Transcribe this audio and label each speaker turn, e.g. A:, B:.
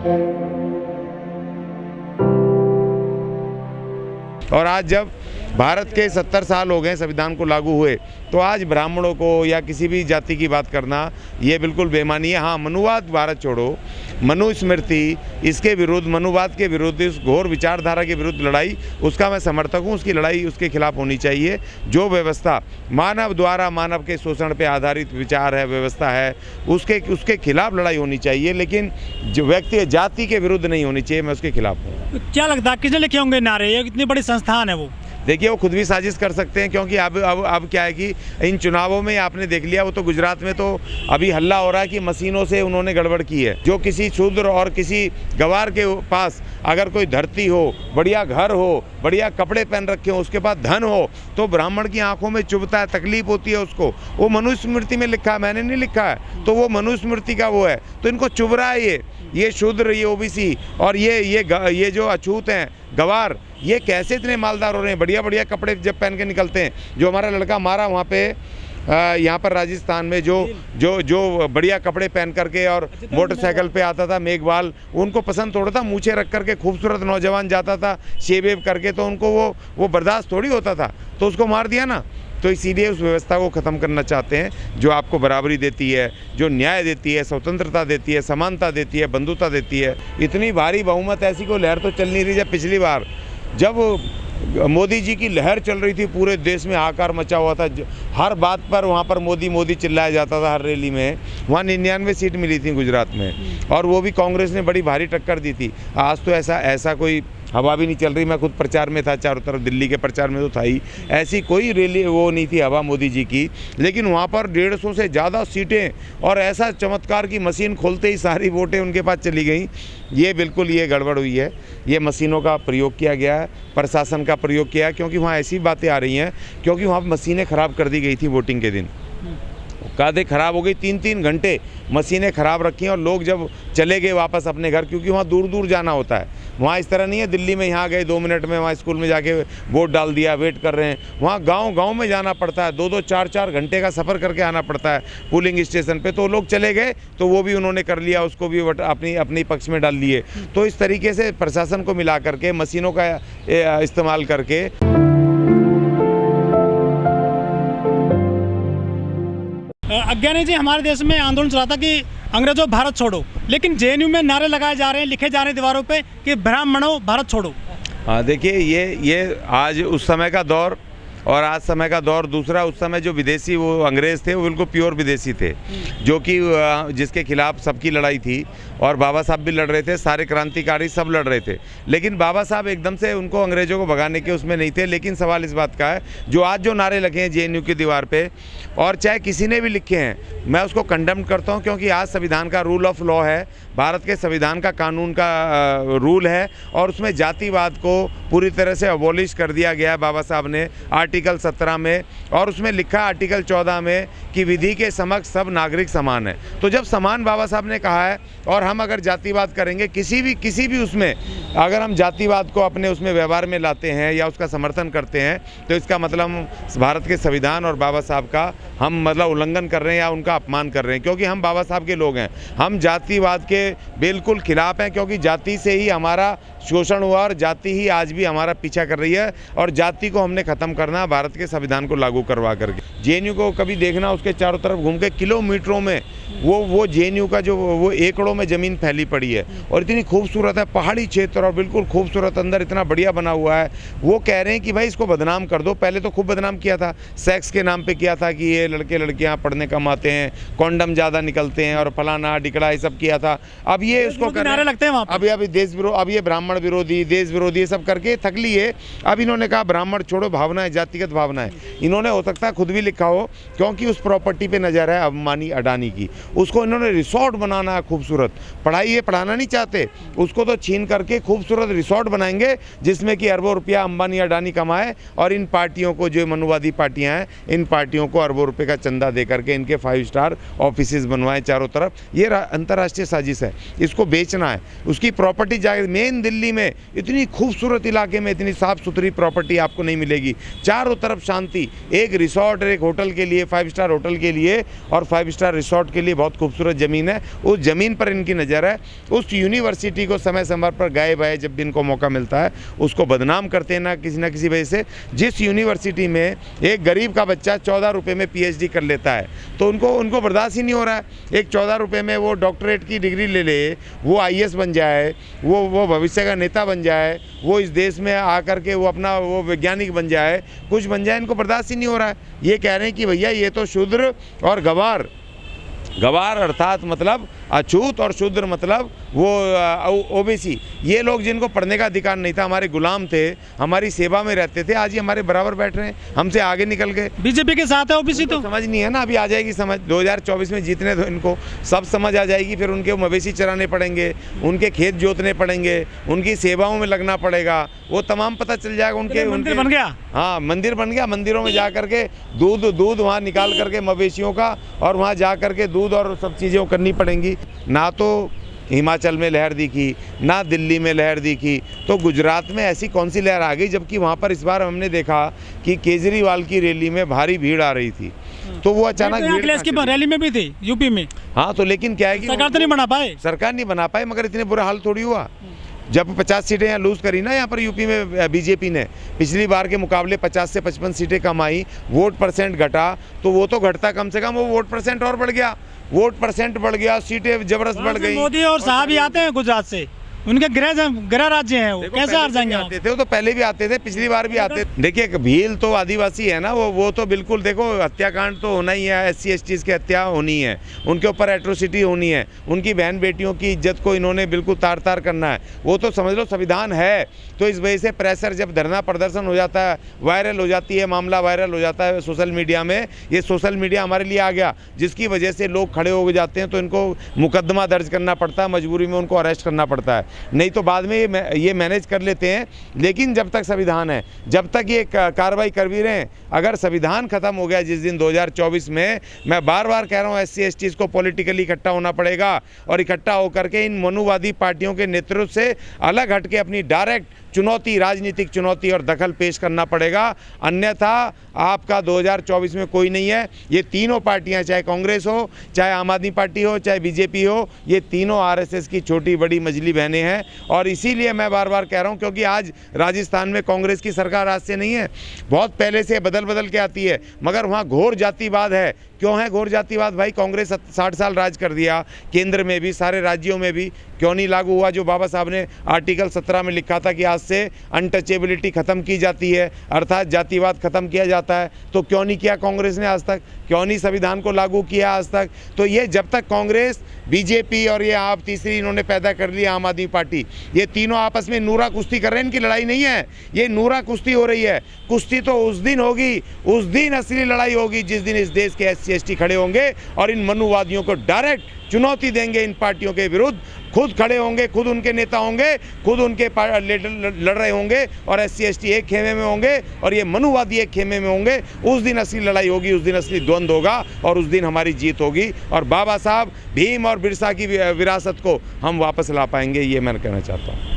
A: और आज जब भारत के 70 साल हो गए संविधान को लागू हुए, तो आज ब्राह्मणों को या किसी भी जाति की बात करना ये बिल्कुल बेईमानी है। हाँ, मनुवाद भारत छोड़ो, मनुस्मृति, इसके विरुद्ध, मनुवाद के विरुद्ध, इस घोर विचारधारा के विरुद्ध लड़ाई, उसका मैं समर्थक हूँ। उसकी लड़ाई उसके खिलाफ होनी चाहिए। जो व्यवस्था मानव द्वारा मानव के शोषण पे आधारित विचार है, व्यवस्था है, उसके खिलाफ लड़ाई होनी चाहिए, लेकिन जो व्यक्ति जाति के विरुद्ध नहीं होनी चाहिए। मैं उसके खिलाफ हूँ।
B: क्या लगता है किसने लिखे होंगे नारे? ये इतनी बड़ी संस्थान है वो।
A: देखिए, वो खुद भी साजिश कर सकते हैं, क्योंकि अब क्या है कि इन चुनावों में आपने देख लिया, वो तो गुजरात में तो अभी हल्ला हो रहा है कि मशीनों से उन्होंने गड़बड़ की है। जो किसी शूद्र और किसी गवार के पास अगर कोई धरती हो, बढ़िया घर हो, बढ़िया कपड़े पहन रखे हो, उसके पास धन हो, तो ब्राह्मण की आंखों में चुभता है, तकलीफ होती है उसको। वो मनुस्मृति में लिखा है, मैंने नहीं लिखा है, तो वो मनुस्मृति का वो है, तो इनको चुभ रहा है। ये शूद्र, ये ओबीसी और ये जो अछूत हैं, गवार, ये कैसे इतने मालदार हो रहे हैं? बढ़िया बढ़िया कपड़े जब पहन के निकलते हैं। जो हमारा लड़का मारा वहाँ पे यहाँ पर राजस्थान में, जो बढ़िया कपड़े पहन करके और मोटरसाइकिल पे आता था, मेघवाल, उनको पसंद थोड़ा था। मूछें रख करके खूबसूरत नौजवान जाता था शेव वेव करके, तो उनको वो बर्दाश्त थोड़ी होता था, तो उसको मार दिया ना। तो इसीलिए उस व्यवस्था को ख़त्म करना चाहते हैं, जो आपको बराबरी देती है, जो न्याय देती है, स्वतंत्रता देती है, समानता देती है, बंधुता देती है। इतनी भारी बहुमत ऐसी कोई लहर तो चल नहीं रही। जब पिछली बार जब मोदी जी की लहर चल रही थी, पूरे देश में हाहाकार मचा हुआ था, हर बात पर वहाँ पर मोदी मोदी चिल्लाया जाता था, हर रैली में। वहाँ 99 सीट मिली थी गुजरात में, और वो भी कांग्रेस ने बड़ी भारी टक्कर दी थी। आज तो ऐसा कोई हवा भी नहीं चल रही। मैं खुद प्रचार में था, चारों तरफ दिल्ली के प्रचार में तो था ही, ऐसी कोई रैली वो नहीं थी हवा मोदी जी की। लेकिन वहाँ पर 150 से ज़्यादा सीटें, और ऐसा चमत्कार की मशीन खोलते ही सारी वोटें उनके पास चली गई। ये बिल्कुल ये गड़बड़ हुई है। ये मशीनों का प्रयोग किया गया है, प्रशासन का प्रयोग किया है, क्योंकि वहाँ ऐसी बातें आ रही हैं, क्योंकि वहाँ मशीनें ख़राब कर दी गई थी वोटिंग के दिन। कादें ख़राब हो गई, 3-3 घंटे मशीनें ख़राब रखी, और लोग जब चले गए वापस अपने घर, क्योंकि वहाँ दूर दूर जाना होता है। वहाँ इस तरह नहीं है दिल्ली में, यहाँ गए 2 मिनट में वहाँ स्कूल में जाके वोट डाल दिया, वेट कर रहे हैं। वहाँ गांव में जाना पड़ता है, 2-2, 4-4 घंटे का सफ़र करके आना पड़ता है पोलिंग स्टेशन पे। तो लोग चले गए, तो वो भी उन्होंने कर लिया, उसको भी अपनी पक्ष में डाल लिए। तो इस तरीके से प्रशासन को मिला करके, मशीनों का इस्तेमाल करके।
B: अज्ञानी जी, हमारे देश में आंदोलन चला था कि अंग्रेजों भारत छोड़ो, लेकिन जेएनयू में नारे लगाए जा रहे हैं, लिखे जा रहे हैं दीवारों पे कि ब्राह्मणों भारत छोड़ो।
A: हाँ, देखिए, ये आज उस समय का दौर और आज समय का दौर दूसरा। उस समय जो विदेशी वो अंग्रेज़ थे, वो बिल्कुल प्योर विदेशी थे, जो कि जिसके खिलाफ सबकी लड़ाई थी, और बाबा साहब भी लड़ रहे थे, सारे क्रांतिकारी सब लड़ रहे थे। लेकिन बाबा साहब एकदम से उनको अंग्रेज़ों को भगाने के उसमें नहीं थे। लेकिन सवाल इस बात का है, जो आज जो नारे लगे हैं जेएनयू की दीवार पे, और चाहे किसी ने भी लिखे हैं, मैं उसको कंडेम करता हूँ, क्योंकि आज संविधान का रूल ऑफ लॉ है, भारत के संविधान का कानून का रूल है, और उसमें जातिवाद को पूरी तरह से अबॉलिश कर दिया गया है बाबा साहब ने आर्टिकल 17 में। और उसमें लिखा आर्टिकल 14 में कि विधि के समक्ष सब नागरिक समान है। तो जब समान बाबा साहब ने कहा है, और हम अगर जातिवाद करेंगे किसी भी उसमें, अगर हम जातिवाद को अपने उसमें व्यवहार में लाते हैं या उसका समर्थन करते हैं, तो इसका मतलब हम भारत के संविधान और बाबा साहब का हम मतलब उल्लंघन कर रहे हैं या उनका अपमान कर रहे हैं, क्योंकि हम बाबा साहब के लोग हैं। हम जातिवाद के बिल्कुल खिलाफ हैं, क्योंकि जाति से ही हमारा शोषण हुआ, और जाति ही आज भी हमारा पीछा कर रही है, और जाति को हमने ख़त्म करना भारत के संविधान को लागू करवा करके। जेएनयू को कभी देखना, उसके चारों तरफ घूम के किलोमीटरों में वो जेएनयू का जो वो एकड़ों में ज़मीन फैली पड़ी है, और इतनी खूबसूरत है, पहाड़ी क्षेत्र, और बिल्कुल खूबसूरत, अंदर इतना बढ़िया बना हुआ है। वो कह रहे हैं कि भाई इसको बदनाम कर दो। पहले तो खूब बदनाम किया था, सेक्स के नाम पे किया था कि ये लड़के लड़कियां पढ़ने कम आते हैं, कॉन्डम ज़्यादा निकलते हैं, और फलाना डिकड़ा ये सब किया था। अब ये उसको नारे लगते हैं वहाँ, अभी देश विरोधी, अब ये ब्राह्मण विरोधी, देश विरोधी सब करके थक लिए। अब इन्होंने कहा ब्राह्मण छोड़ो, भावना है, जातिगत भावना है। इन्होंने हो सकता है खुद भी लिखा हो, क्योंकि उस प्रॉपर्टी पे नजर है अंबानी अडानी की, उसको इन्होंने रिसोर्ट बनाना है खूबसूरत। पढ़ाई ये पढ़ाना नहीं चाहते, उसको तो छीन करके खूबसूरत रिसोर्ट बनाएंगे, जिसमें कि अरबों रुपया अंबानी अडानी कमाए, और इन पार्टियों को, जो मनुवादी पार्टियां हैं, इन पार्टियों को अरबों रुपए का चंदा दे करके इनके 5 स्टार ऑफिसेज बनवाएं चारों तरफ। ये अंतर्राष्ट्रीय साजिश है, इसको बेचना है। उसकी प्रॉपर्टी जाएगी, मेन दिल्ली दिल्ली में इतनी खूबसूरत इलाके में इतनी साफ़ सुथरी प्रॉपर्टी आपको नहीं मिलेगी। चारों तरफ शांति, एक रिसोर्ट, एक होटल के लिए, 5 स्टार होटल के लिए और 5 स्टार रिसोर्ट के लिए बहुत खूबसूरत ज़मीन है। उस ज़मीन पर इनकी नज़र है। उस यूनिवर्सिटी को समय समय पर गाए बाए जब भी इनको मौका मिलता है उसको बदनाम करते हैं ना किसी वजह से। जिस यूनिवर्सिटी में एक गरीब का बच्चा 14 रुपये में PhD कर लेता है तो उनको बर्दाश्त ही नहीं हो रहा है। एक 14 रुपये में वो डॉक्टरेट की डिग्री ले ले, वो IAS बन जाए, वो भविष्य का नेता बन जाए, वो इस देश में आकर के वो अपना वो वैज्ञानिक बन जाए, कुछ बन जाए, इनको बर्दाश्त ही नहीं हो रहा है। ये कह रहे हैं कि भैया ये तो शूद्र और गवार अर्थात मतलब अछूत और शूद्र मतलब वो OBC, ये लोग जिनको पढ़ने का अधिकार नहीं था, हमारे गुलाम थे, हमारी सेवा में रहते थे, आज ये हमारे बराबर बैठ रहे हैं, हमसे आगे निकल गए।
B: बीजेपी के साथ है OBC तो
A: समझ नहीं है ना, अभी आ जाएगी समझ। 2024 में जीतने दो इनको, सब समझ आ जाएगी। फिर उनके मवेशी चराने पड़ेंगे, उनके खेत जोतने पड़ेंगे, उनकी सेवाओं में लगना पड़ेगा, वो तमाम पता चल जाएगा। उनके
B: मंदिर बन गया,
A: हाँ मंदिर बन गया। मंदिरों में जा करके दूध वहाँ निकाल करके मवेशियों का, और वहाँ जा करके दूध और सब चीज़ें करनी पड़ेंगी। ना तो हिमाचल में लहर दिखी, ना दिल्ली में लहर दिखी, तो गुजरात में ऐसी कौन सी लहर आ गई? जबकि वहाँ पर इस बार हमने देखा कि केजरीवाल की रैली में भारी भीड़ आ रही थी, तो वो अचानक
B: अखिलेश की रैली में भी थी यूपी में।
A: हाँ तो लेकिन क्या है कि
B: सरकार तो नहीं बना पाए,
A: सरकार नहीं बना पाए, मगर इतने बुरा हाल थोड़ी हुआ। जब 50 सीटें यहाँ लूज़ करी ना यहाँ पर यूपी में बीजेपी ने, पिछली बार के मुकाबले 50 से 55 सीटें कम आई, वोट परसेंट घटा, तो वो तो घटता कम से कम, वो वोट परसेंट और बढ़ गया, वोट परसेंट बढ़ गया, सीटें जबरदस्त बढ़ गई।
B: मोदी और साहब ही आते हैं गुजरात से, उनके गृह राज्य हैं, वो कैसे हार जाएंगे?
A: आते थे वो तो पहले भी आते थे, पिछली बार भी आते थे। देखिए भील तो आदिवासी है ना, वो तो बिल्कुल देखो हत्याकांड तो होना ही है, SC STs की हत्या होनी है, उनके ऊपर एट्रोसिटी होनी है, उनकी बहन बेटियों की इज्जत को इन्होंने बिल्कुल तार तार करना है, वो तो समझ लो संविधान है। तो इस वजह से प्रेशर, जब धरना प्रदर्शन हो जाता है, वायरल हो जाती है, मामला वायरल हो जाता है सोशल मीडिया में, ये सोशल मीडिया हमारे लिए आ गया, जिसकी वजह से लोग खड़े हो जाते हैं, तो इनको मुकदमा दर्ज करना पड़ता है, मजबूरी में उनको अरेस्ट करना पड़ता है, नहीं तो बाद में ये मैनेज कर लेते हैं। लेकिन जब तक संविधान है, जब तक ये कार्रवाई कर भी रहे हैं, अगर संविधान खत्म हो गया जिस दिन 2024 में, मैं बार बार कह रहा हूँ SC STs को पॉलिटिकली इकट्ठा होना पड़ेगा, और इकट्ठा होकर के इन मनुवादी पार्टियों के नेतृत्व से अलग हटके अपनी डायरेक्ट चुनौती, राजनीतिक चुनौती और दखल पेश करना पड़ेगा। अन्यथा आपका 2024 में कोई नहीं है। ये तीनों पार्टियां, चाहे कांग्रेस हो, चाहे आम आदमी पार्टी हो, चाहे बीजेपी हो, ये तीनों RSS की छोटी बड़ी मझली बहनें हैं। और इसीलिए मैं बार बार कह रहा हूं, क्योंकि आज राजस्थान में कांग्रेस की सरकार आज से नहीं है, बहुत पहले से बदल के आती है, मगर वहाँ घोर जातिवाद है। क्यों है घोर जातिवाद? भाई कांग्रेस 60 साल राज कर दिया, केंद्र में भी, सारे राज्यों में भी, क्यों नहीं लागू हुआ जो बाबा साहब ने आर्टिकल 17 में लिखा था कि आज से अनटचेबिलिटी खत्म की जाती है, अर्थात जातिवाद खत्म किया जाता है? तो क्यों नहीं किया कांग्रेस ने आज तक? क्यों नहीं संविधान को लागू किया आज तक? तो ये जब तक कांग्रेस, बीजेपी और ये आप तीसरी इन्होंने पैदा कर ली आम आदमी पार्टी, ये तीनों आपस में नूरा कुश्ती कर रहे हैं। इनकी लड़ाई नहीं है, ये नूरा कुश्ती हो रही है। कुश्ती तो उस दिन होगी, उस दिन असली लड़ाई होगी जिस दिन इस देश के SC ST खड़े होंगे और इन मनुवादियों को डायरेक्ट चुनौती देंगे, इन पार्टियों के विरुद्ध खुद खड़े होंगे, खुद उनके नेता होंगे, खुद उनके लड़ रहे होंगे, और SC ST एक खेमे में होंगे और ये मनुवादी एक खेमे में होंगे। उस दिन असली लड़ाई होगी, उस दिन असली द्वंद्व होगा, और उस दिन हमारी जीत होगी, और बाबा साहब, भीम और बिरसा की विरासत को हम वापस ला पाएंगे, ये मैं कहना चाहता हूँ।